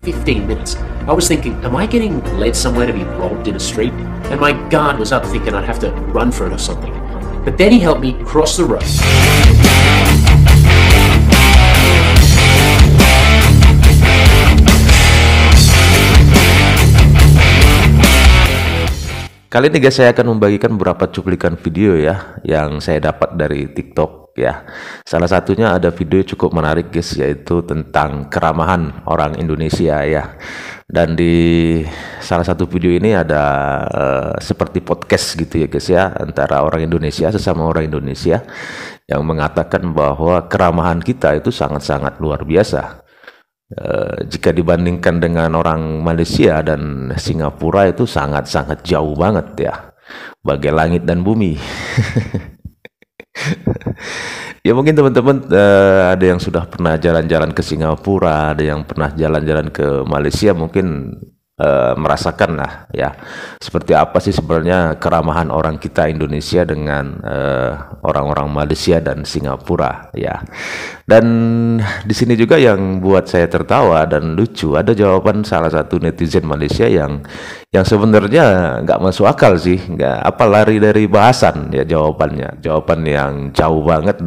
15 minutes. I was thinking, am I getting led somewhere to be robbed in a street? And my guard was up thinking I'd have to run for it or something. But then he helped me cross the road. Kali ini guys, saya akan membagikan beberapa cuplikan video ya yang saya dapat dari TikTok ya. Salah satunya ada video cukup menarik guys, yaitu tentang keramahan orang Indonesia ya. Dan di salah satu video ini ada seperti podcast gitu ya guys ya, antara orang Indonesia sesama orang Indonesia yang mengatakan bahwa keramahan kita itu sangat-sangat luar biasa. Jika dibandingkan dengan orang Malaysia dan Singapura itu sangat-sangat jauh banget ya, bagai langit dan bumi. Ya mungkin teman-teman ada yang sudah pernah jalan-jalan ke Singapura, ada yang pernah jalan-jalan ke Malaysia, mungkin merasakan lah ya seperti apa sih sebenarnya keramahan orang kita Indonesia dengan orang-orang Malaysia dan Singapura ya. Dan di sini juga yang buat saya tertawa dan lucu, ada jawaban salah satu netizen Malaysia yang sebenarnya nggak masuk akal sih, nggak apa, lari dari bahasan ya jawabannya, jawaban yang jauh banget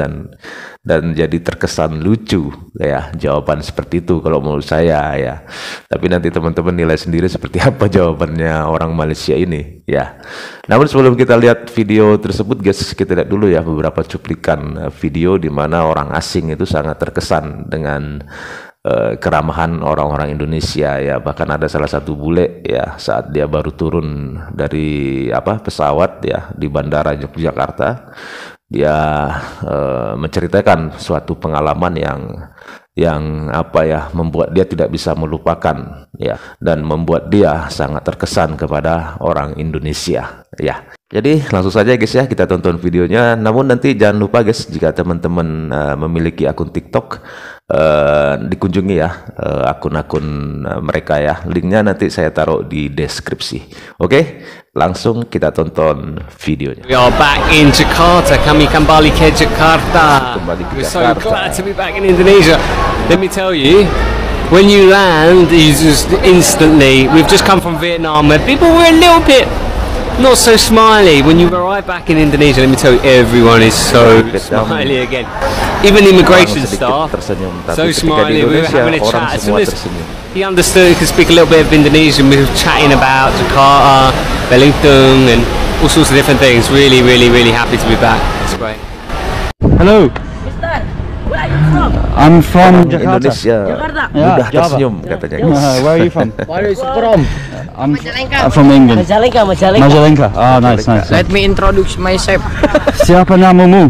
dan jadi terkesan lucu ya jawaban seperti itu kalau menurut saya ya. Tapi nanti teman-teman nilai sendiri seperti apa jawabannya orang Malaysia ini ya. Namun sebelum kita lihat video tersebut guys, kita lihat dulu ya beberapa cuplikan video di mana orang asing itu sangat terkesan dengan keramahan orang-orang Indonesia ya. Bahkan ada salah satu bule ya, saat dia baru turun dari pesawat ya di Bandara Yogyakarta, dia menceritakan suatu pengalaman yang membuat dia tidak bisa melupakan ya, dan membuat dia sangat terkesan kepada orang Indonesia ya. Jadi langsung saja guys ya, kita tonton videonya. Namun nanti jangan lupa guys, jika teman-teman memiliki akun TikTok, dikunjungi ya akun-akun mereka ya. Linknya nanti saya taruh di deskripsi. Oke, langsung kita tonton videonya. We are back in Jakarta. Kami kembali ke Jakarta. We're so Jakarta. glad to be back in Indonesia. Let me tell you, when you land, you just instantly. We've just come from Vietnam, where people were a little bit not so smiley. When you arrive back in Indonesia, let me tell you, everyone is so smiley again. Even immigration staff, so smiley. We were having a chat. As soon as he understood, he could speak a little bit of Indonesian, we were chatting about Jakarta, Wellington, and all sorts of different things. Really, really, really happy to be back. It's great. Hello, Mister, where are you from? I'm from Jakarta. Indonesia Jakarta. mudah Java. tersenyum katanya. Where are you from? Where is from? I'm Majalengka. from England. Majalengka, Majalengka. Majalengka. Oh, nice, nice. Let me introduce myself. Siapa namamu?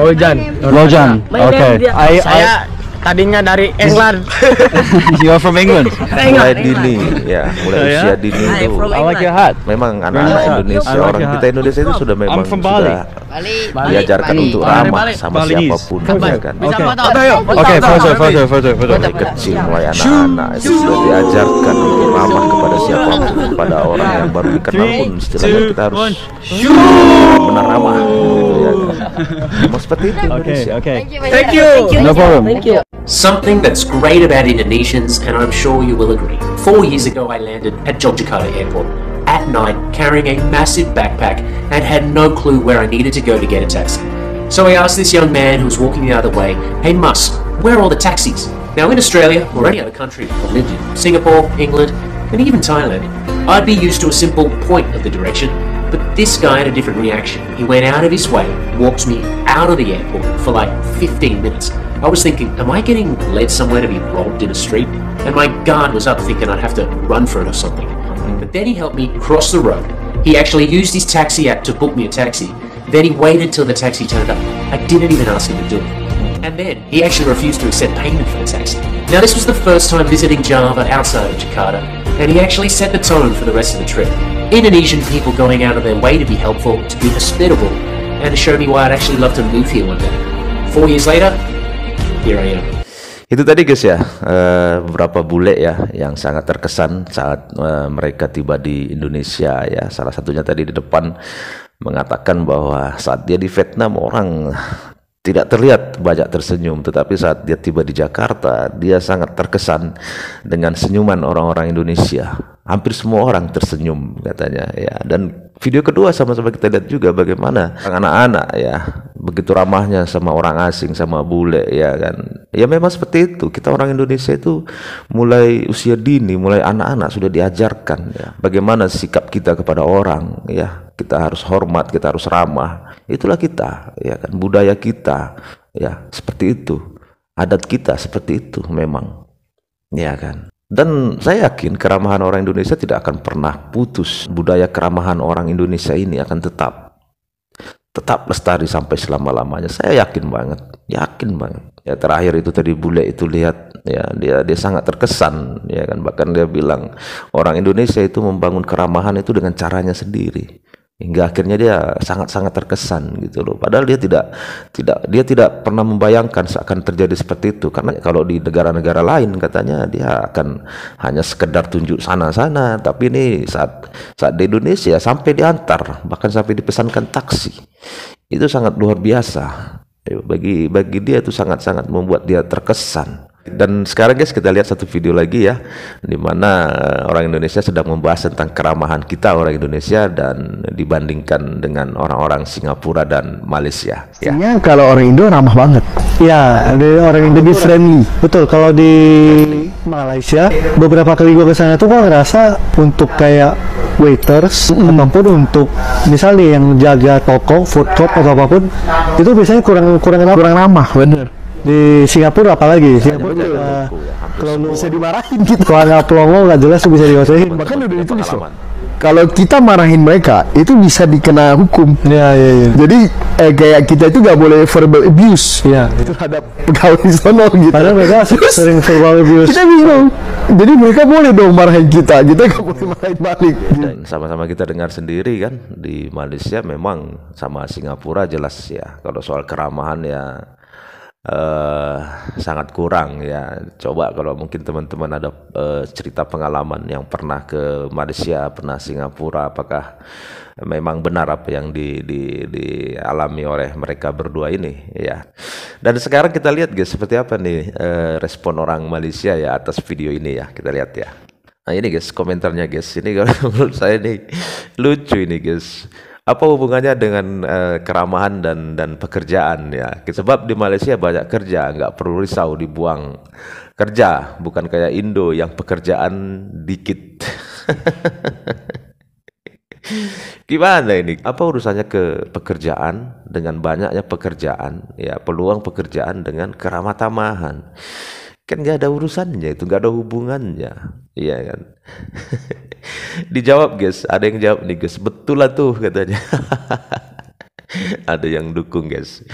Rojan. Rojan. Okay. Saya tadinya dari England. You are from England. Mulai dini ya, mulai usia dini Hi, itu from I like your hat. memang anak-anak Indonesia, I like orang your kita hat. Indonesia itu sudah memang I'm from Bali. sudah Bali. diajarkan untuk ramah sama Balinese. siapapun ya kan. Bisa Okay. foto? Okay, photo. Mulai kecil, mulai anak-anak itu sudah diajarkan untuk ramah kepada siapapun, kepada orang yang baru dikenal pun istilahnya kita harus benar ramah gitu ya kan. Memang seperti itu Indonesia. Okay. Thank you. No problem. Thank you. Something that's great about Indonesians, and I'm sure you will agree. 4 years ago, I landed at Yogyakarta Airport at night carrying a massive backpack and had no clue where I needed to go to get a taxi. So I asked this young man who was walking the other way, "Hey Mus, where are all the taxis?" Now in Australia, or any other country I've lived in, Singapore, England, and even Thailand, I'd be used to a simple point of the direction. But this guy had a different reaction. He went out of his way, walked me out of the airport for like 15 minutes. I was thinking, am I getting led somewhere to be robbed in a street? And my guard was up thinking I'd have to run for it or something. But then he helped me cross the road. He actually used his taxi app to book me a taxi. Then he waited till the taxi turned up. I didn't even ask him to do it. And then he actually refused to accept payment for the taxi. Now this was the first time visiting Java outside of Jakarta, and he actually set the tone for the rest of the trip. Indonesian people going out of their way to be helpful, to be hospitable, and to show me why I'd actually love to move here one day. 4 years later, here I am. Itu tadi guys ya, beberapa bule ya yang sangat terkesan saat mereka tiba di Indonesia ya. Salah satunya tadi di depan mengatakan bahwa saat dia di Vietnam orang tidak terlihat banyak tersenyum, tetapi saat dia tiba di Jakarta, dia sangat terkesan dengan senyuman orang-orang Indonesia. Hampir semua orang tersenyum katanya ya. Dan video kedua sama-sama kita lihat juga bagaimana anak-anak ya begitu ramahnya sama orang asing, sama bule ya kan. Ya memang seperti itu. Kita orang Indonesia itu mulai usia dini, mulai anak-anak sudah diajarkan ya bagaimana sikap kita kepada orang ya. Kita harus hormat, kita harus ramah. Itulah kita ya kan, budaya kita ya seperti itu, adat kita seperti itu memang ya kan. Dan saya yakin keramahan orang Indonesia tidak akan pernah putus. Budaya keramahan orang Indonesia ini akan tetap lestari sampai selama-lamanya. Saya yakin banget ya. Terakhir itu tadi bule itu lihat ya, dia sangat terkesan ya kan, bahkan dia bilang orang Indonesia itu membangun keramahan itu dengan caranya sendiri. Hingga akhirnya dia sangat-sangat terkesan gitu loh. Padahal dia tidak pernah membayangkan akan terjadi seperti itu. Karena kalau di negara-negara lain katanya dia akan hanya sekedar tunjuk sana-sana. Tapi ini saat di Indonesia sampai diantar, bahkan sampai dipesankan taksi. Itu sangat luar biasa. Bagi dia itu sangat-sangat membuat dia terkesan. Dan sekarang guys kita lihat satu video lagi ya, di mana orang Indonesia sedang membahas tentang keramahan kita orang Indonesia dan dibandingkan dengan orang-orang Singapura dan Malaysia. Ya. Kalau orang Indo ramah banget. Ya, ada orang Indo lebih friendly. Betul. Kalau di Malaysia beberapa kali gue kesana tuh gue ngerasa untuk kayak waiters ataupun untuk misalnya yang jaga toko, food court atau apapun itu biasanya kurang ramah. Bener. Di Singapura apalagi kalau lu bisa dimarahin gitu, kalau nggak pelongo nggak jelas lu bisa diocehin, bahkan udah ditulis loh kalau kita marahin mereka itu bisa dikena hukum ya. Jadi kayak kita itu nggak boleh verbal abuse ya terhadap pegawai sono gitu, padahal mereka sering verbal abuse. Kita bingung, jadi mereka boleh dong marahin kita nggak boleh marahin balik. Dan sama-sama kita dengar sendiri kan, di Malaysia memang sama Singapura jelas ya kalau soal keramahan ya sangat kurang ya. Coba kalau mungkin teman-teman ada cerita pengalaman yang pernah ke Malaysia, pernah Singapura, apakah memang benar apa yang dialami oleh mereka berdua ini ya. Dan sekarang kita lihat guys seperti apa nih respon orang Malaysia ya atas video ini ya. Kita lihat ya. Nah ini guys komentarnya guys, ini kalau menurut saya nih lucu ini guys. Apa hubungannya dengan keramahan dan pekerjaan ya? Sebab di Malaysia banyak kerja, nggak perlu risau dibuang kerja, bukan kayak Indo yang pekerjaan dikit. Gimana ini? Apa urusannya ke pekerjaan dengan banyaknya pekerjaan? Ya peluang pekerjaan dengan keramah tamahan. Kan nggak ada urusannya itu, nggak ada hubungannya, iya kan? Dijawab guys, ada yang jawab nih guys, betul lah tuh katanya. Ada yang dukung guys.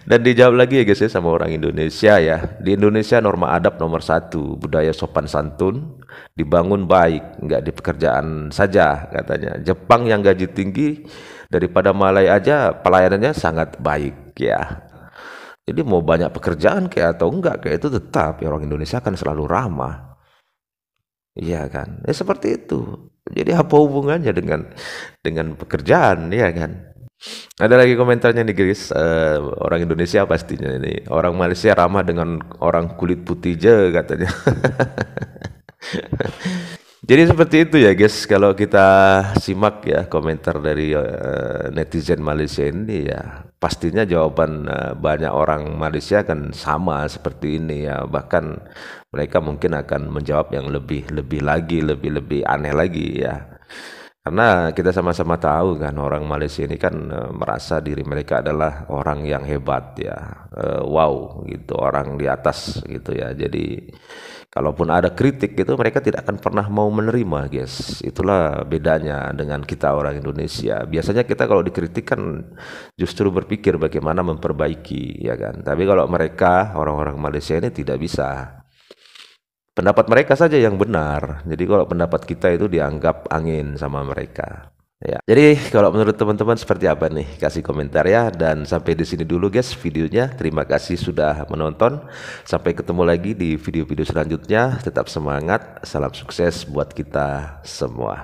Dan dijawab lagi ya guys ya sama orang Indonesia ya. Di Indonesia norma adab nomor 1, budaya sopan santun dibangun baik, nggak di pekerjaan saja katanya. Jepang yang gaji tinggi daripada Malai aja pelayanannya sangat baik ya. Jadi mau banyak pekerjaan kayak atau enggak kayak itu tetap ya orang Indonesia kan selalu ramah. Iya kan? Ya seperti itu. Jadi apa hubungannya dengan pekerjaan ya kan? Ada lagi komentarnya nih guys, orang Indonesia pastinya ini. Orang Malaysia ramah dengan orang kulit putih aja katanya. Jadi seperti itu ya guys, kalau kita simak ya komentar dari netizen Malaysia ini ya, pastinya jawaban banyak orang Malaysia kan sama seperti ini ya. Bahkan mereka mungkin akan menjawab yang lebih aneh lagi ya. Karena kita sama-sama tahu kan orang Malaysia ini kan merasa diri mereka adalah orang yang hebat ya. Wow gitu, orang di atas gitu ya. Jadi kalaupun ada kritik itu mereka tidak akan pernah mau menerima guys. Itulah bedanya dengan kita orang Indonesia. Biasanya kita kalau dikritik kan justru berpikir bagaimana memperbaiki ya kan. Tapi kalau mereka orang-orang Malaysia ini tidak bisa. Pendapat mereka saja yang benar. Jadi kalau pendapat kita itu dianggap angin sama mereka. Ya. Jadi kalau menurut teman-teman seperti apa nih? Kasih komentar ya. Dan sampai di sini dulu guys videonya. Terima kasih sudah menonton. Sampai ketemu lagi di video-video selanjutnya. Tetap semangat. Salam sukses buat kita semua.